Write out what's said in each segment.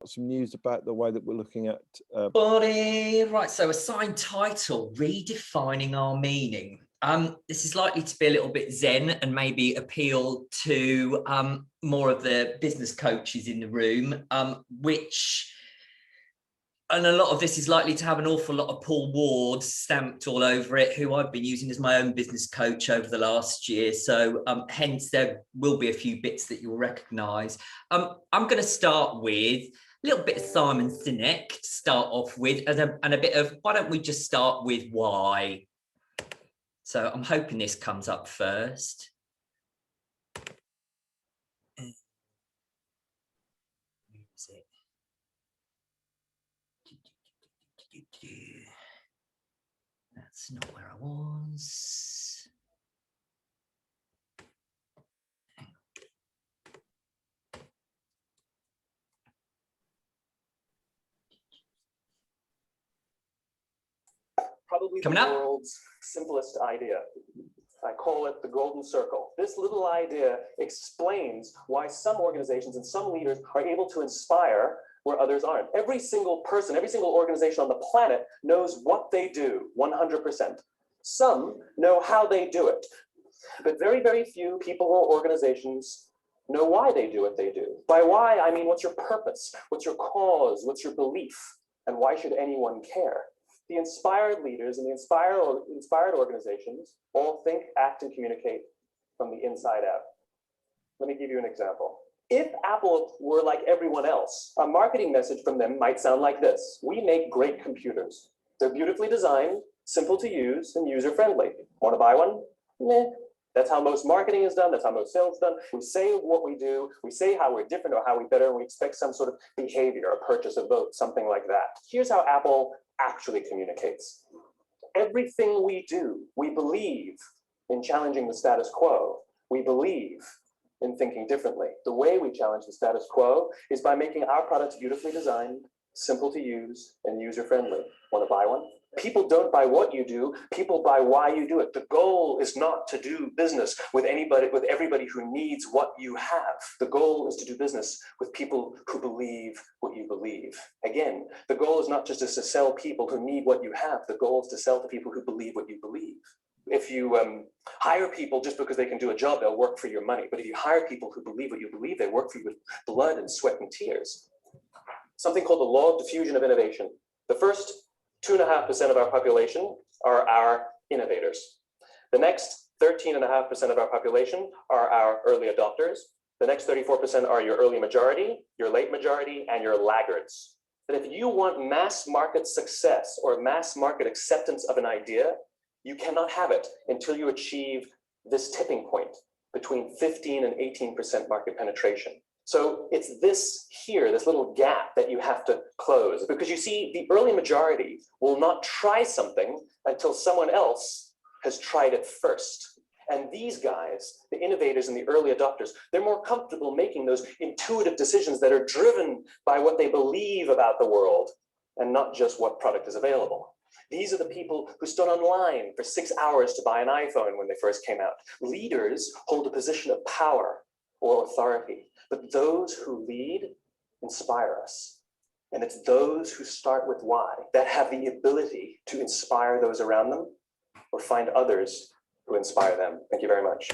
some news about the way that we're looking at right, so assigned title, redefining our meaning. This is likely to be a little bit zen and maybe appeal to more of the business coaches in the room, and a lot of this is likely to have an awful lot of Paul Ward stamped all over it, who I've been using as my own business coach over the last year. So hence there will be a few bits that you'll recognise. I'm going to start with a little bit of Simon Sinek to start off with, and a bit of, why don't we just start with why? So I'm hoping this comes up first. Where is it? That's not where I was. Probably the world's simplest idea. I call it the golden circle. This little idea explains why some organizations and some leaders are able to inspire where others aren't. Every single person, every single organization on the planet knows what they do 100%. Some know how they do it, but very, very few people or organizations know why they do what they do. By why, I mean, what's your purpose? What's your cause? What's your belief? And why should anyone care? The inspired leaders and the inspired organizations all think, act, and communicate from the inside out. Let me give you an example. If Apple were like everyone else, a marketing message from them might sound like this: we make great computers. They're beautifully designed, simple to use, and user-friendly. Want to buy one? Meh. That's how most marketing is done. That's how most sales is done. We say what we do. We say how we're different or how we better, and we expect some sort of behavior, a purchase, a vote, something like that. Here's how Apple actually communicates. Everything we do, we believe in challenging the status quo. We believe in thinking differently. The way we challenge the status quo is by making our products beautifully designed, simple to use, and user-friendly. Want to buy one? People don't buy what you do, people buy why you do it. The goal is not to do business with everybody who needs what you have. The goal is to do business with people who believe what you believe. Again, the goal is not just to sell people who need what you have. The goal is to sell to people who believe what you believe. If you hire people just because they can do a job, they'll work for your money. But if you hire people who believe what you believe, they work for you with blood and sweat and tears. Something called the law of diffusion of innovation. The first 2.5% of our population are our innovators. The next 13.5% of our population are our early adopters. The next 34% are your early majority, your late majority, and your laggards. But if you want mass market success or mass market acceptance of an idea, you cannot have it until you achieve this tipping point between 15 and 18% market penetration. So it's this here, this little gap that you have to close, because you see, the early majority will not try something until someone else has tried it first. And these guys, the innovators and the early adopters, they're more comfortable making those intuitive decisions that are driven by what they believe about the world and not just what product is available. These are the people who stood online for 6 hours to buy an iPhone when they first came out. Leaders hold a position of power or authority, but those who lead inspire us. And it's those who start with why that have the ability to inspire those around them or find others who inspire them. Thank you very much.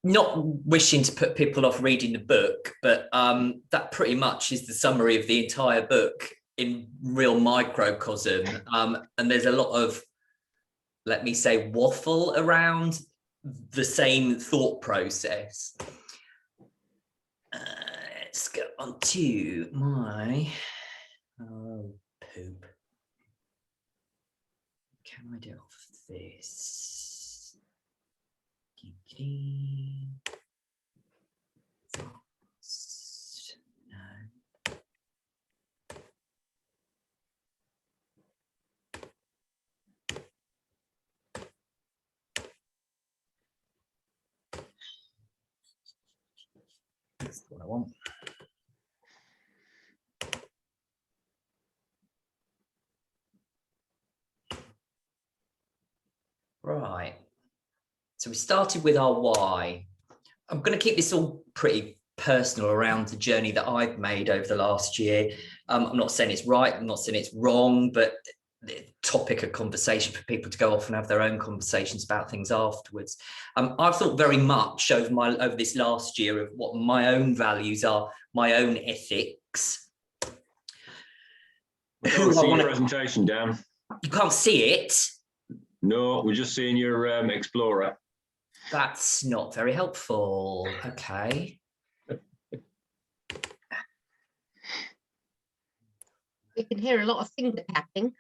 Not wishing to put people off reading the book, but that pretty much is the summary of the entire book in real microcosm. And there's a lot of, let me say, waffle around the same thought process. Let's go on to my poop. Can I do off this? No. That's what I want. Right. So we started with our why. I'm going to keep this all pretty personal around the journey that I've made over the last year. I'm not saying it's right, I'm not saying it's wrong, but the topic of conversation for people to go off and have their own conversations about things afterwards. I've thought very much over this last year of what my own values are, my own ethics. I can't see your presentation, Dan. You can't see it? No, we're just seeing your Explorer. That's not very helpful. Okay. We can hear a lot of finger tapping.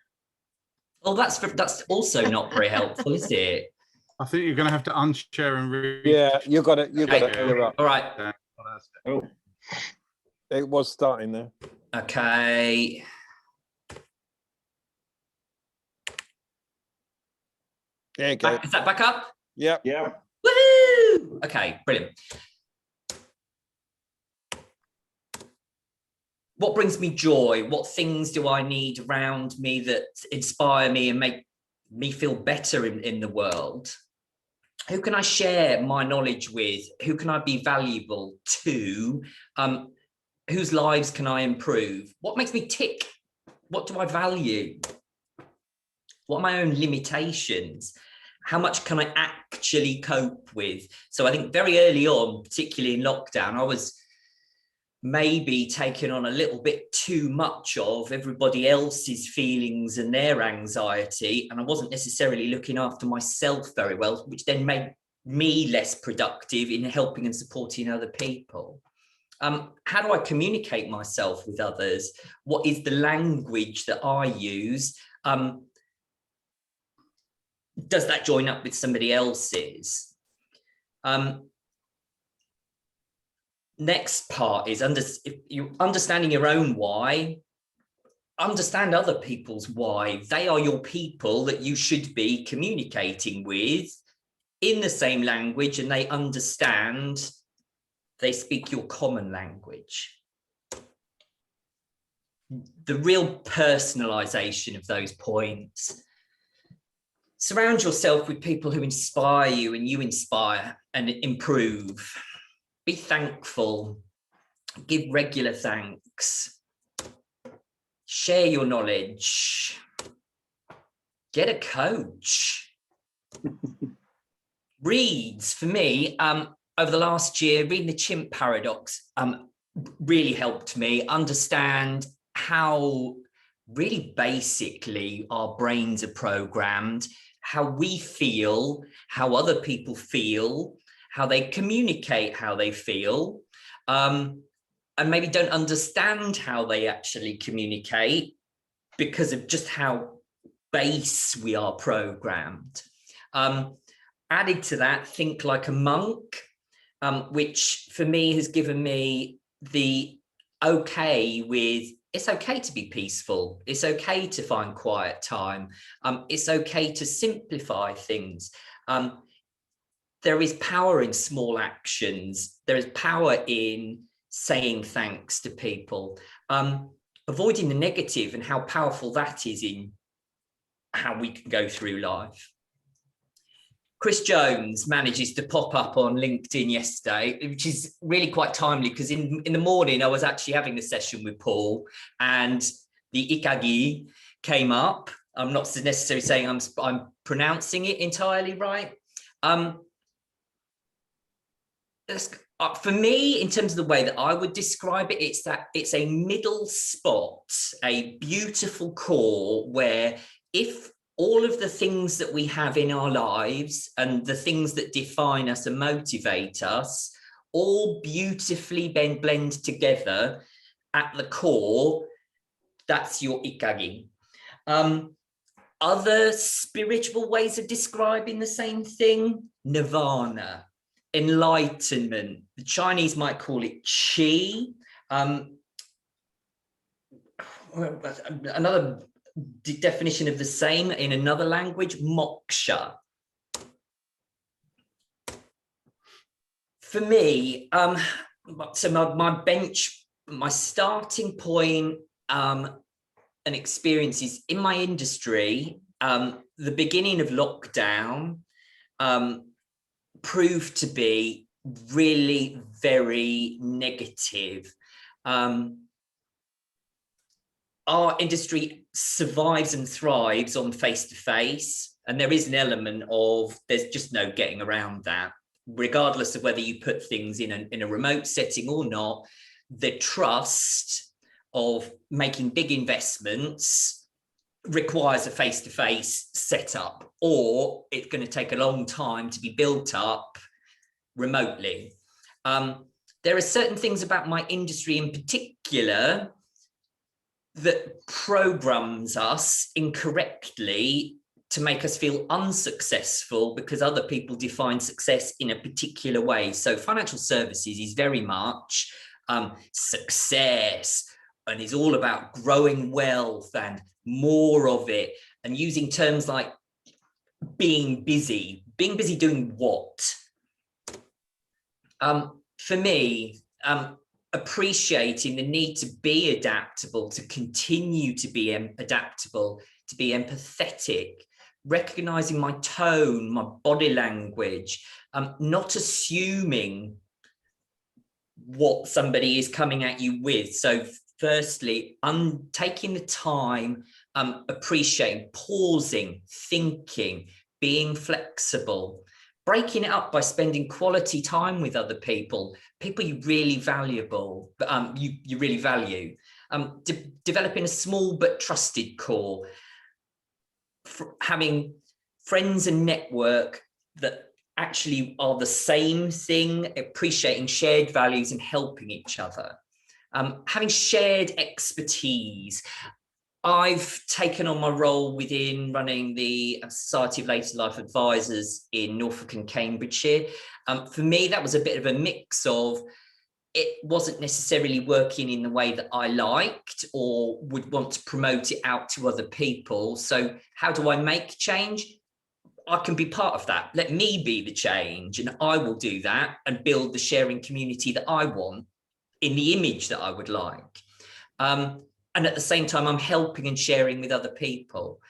Well, that's also not very helpful, is it? I think you're going to have to unshare and read. Yeah, you got it. You got Okay. it. You're right. All right. Oh, It was starting there. Okay. There you go. Is that back up? Yep. yeah. Woohoo! Okay, brilliant. What brings me joy? What things do I need around me that inspire me and make me feel better in the world? Who can I share my knowledge with? Who can I be valuable to? Whose lives can I improve? What makes me tick? What do I value? What are my own limitations? How much can I actually cope with? So I think very early on, particularly in lockdown, I was maybe taking on a little bit too much of everybody else's feelings and their anxiety, and I wasn't necessarily looking after myself very well, which then made me less productive in helping and supporting other people. How do I communicate myself with others? What is the language that I use? Does that join up with somebody else's? Next part is if you're understanding your own why, understand other people's why. They are your people that you should be communicating with in the same language, and they understand, they speak your common language. The real personalization of those points. Surround yourself with people who inspire you and you inspire and improve. Be thankful. Give regular thanks. Share your knowledge. Get a coach. Reads, for me, over the last year, reading The Chimp Paradox really helped me understand how really basically our brains are programmed, how we feel, how other people feel, how they communicate how they feel, and maybe don't understand how they actually communicate because of just how base we are programmed. Added to that, Think Like a Monk, which for me has given me the okay with, it's okay to be peaceful. It's okay to find quiet time. It's okay to simplify things. There is power in small actions. There is power in saying thanks to people, avoiding the negative and how powerful that is in how we can go through life. Chris Jones manages to pop up on LinkedIn yesterday, which is really quite timely because in the morning I was actually having a session with Paul and the Ikagi came up. I'm not necessarily saying I'm pronouncing it entirely right. For me, in terms of the way that I would describe it, it's a middle spot, a beautiful core where if all of the things that we have in our lives and the things that define us and motivate us all beautifully blend together at the core, that's your Ikagi. Other spiritual ways of describing the same thing, nirvana, enlightenment. The Chinese might call it qi. Another definition of the same in another language, moksha. For me, so my starting point and experiences in my industry, the beginning of lockdown proved to be really very negative. Our industry survives and thrives on face-to-face, and there is an element of there's just no getting around that, regardless of whether you put things in a remote setting or not. The trust of making big investments requires a face-to-face setup, or it's going to take a long time to be built up remotely. There are certain things about my industry in particular that programs us incorrectly to make us feel unsuccessful because other people define success in a particular way. So financial services is very much success, and is all about growing wealth and more of it, and using terms like being busy doing what? For me, appreciating the need to be adaptable, to continue to be adaptable, to be empathetic, recognizing my tone, my body language, not assuming what somebody is coming at you with. So firstly, taking the time, appreciating, pausing, thinking, being flexible, breaking it up by spending quality time with other people you really valuable, you really value, developing a small but trusted core, having friends and network that actually are the same thing, appreciating shared values and helping each other, having shared expertise. I've taken on my role within running the Society of Later Life Advisors in Norfolk and Cambridgeshire. For me, that was a bit of a mix of, it wasn't necessarily working in the way that I liked or would want to promote it out to other people. So how do I make change? I can be part of that. Let me be the change, and I will do that and build the sharing community that I want in the image that I would like. And at the same time, I'm helping and sharing with other people.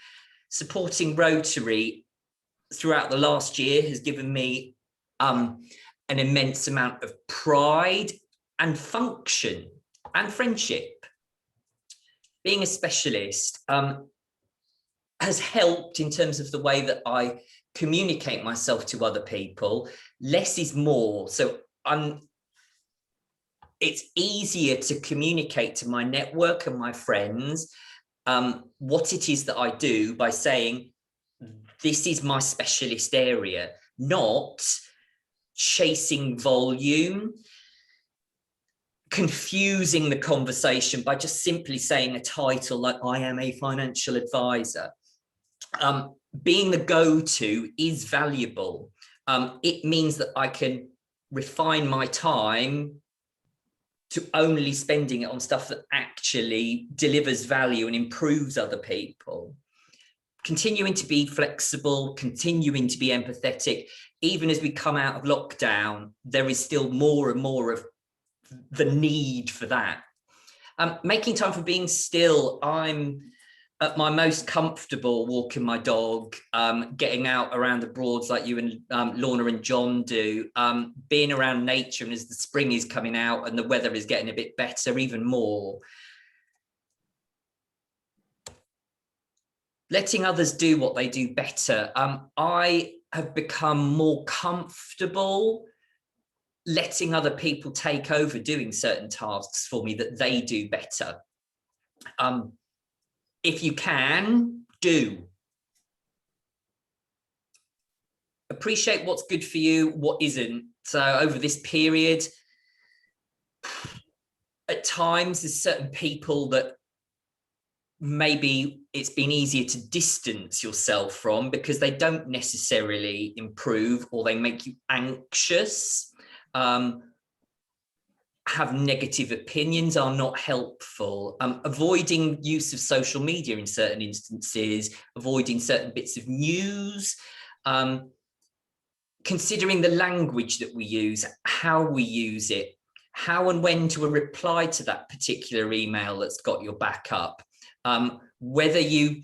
Supporting Rotary throughout the last year has given me an immense amount of pride and function and friendship. Being a specialist has helped in terms of the way that I communicate myself to other people. Less is more. So it's easier to communicate to my network and my friends what it is that I do by saying, this is my specialist area, not chasing volume, confusing the conversation by just simply saying a title like I am a financial advisor. Being the go-to is valuable. It means that I can refine my time to only spending it on stuff that actually delivers value and improves other people. Continuing to be flexible, continuing to be empathetic. Even as we come out of lockdown, there is still more and more of the need for that. Making time for being still. I'm at my most comfortable walking my dog, getting out around the Broads like you and Lorna and John do, being around nature, and as the spring is coming out and the weather is getting a bit better, even more. Letting others do what they do better. I have become more comfortable letting other people take over doing certain tasks for me that they do better. If you can, do. Appreciate what's good for you, what isn't. So over this period, at times there's certain people that maybe it's been easier to distance yourself from because they don't necessarily improve, or they make you anxious. Have negative opinions, are not helpful. Avoiding use of social media in certain instances, avoiding certain bits of news, considering the language that we use, how we use it, how and when to reply to that particular email that's got your back up, whether you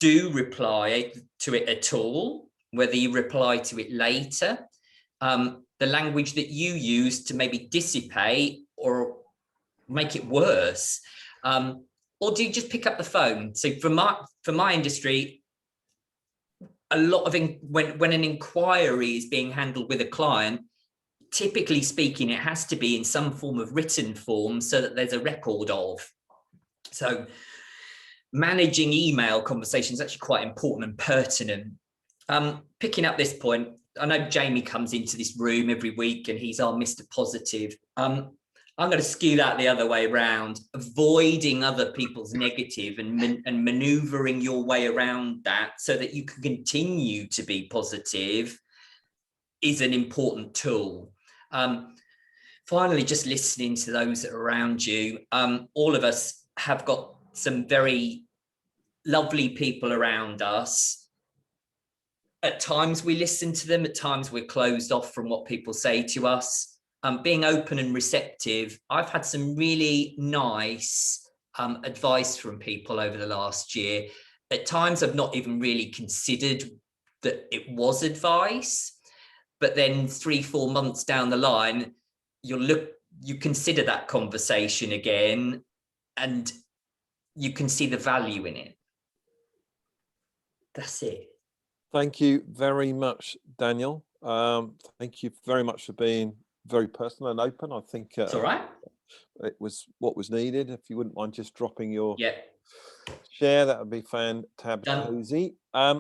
do reply to it at all, whether you reply to it later, the language that you use to maybe dissipate or make it worse? Or do you just pick up the phone? So for my industry, a lot of when an inquiry is being handled with a client, typically speaking, it has to be in some form of written form so that there's a record of. So managing email conversations is actually quite important and pertinent. Picking up this point, I know Jamie comes into this room every week and he's our Mr. Positive. I'm going to skew that the other way around, avoiding other people's negative and maneuvering your way around that so that you can continue to be positive is an important tool. Finally, just listening to those that are around you. All of us have got some very lovely people around us. At times we listen to them, at times we're closed off from what people say to us. Being open and receptive, I've had some really nice advice from people over the last year. At times I've not even really considered that it was advice, but then 3-4 months down the line, you consider that conversation again and you can see the value in it. That's it. Thank you very much, Daniel. Thank you very much for being very personal and open. I think It's all right. it was what was needed. If you wouldn't mind just dropping your Yeah. share, that would be fantastic. Done.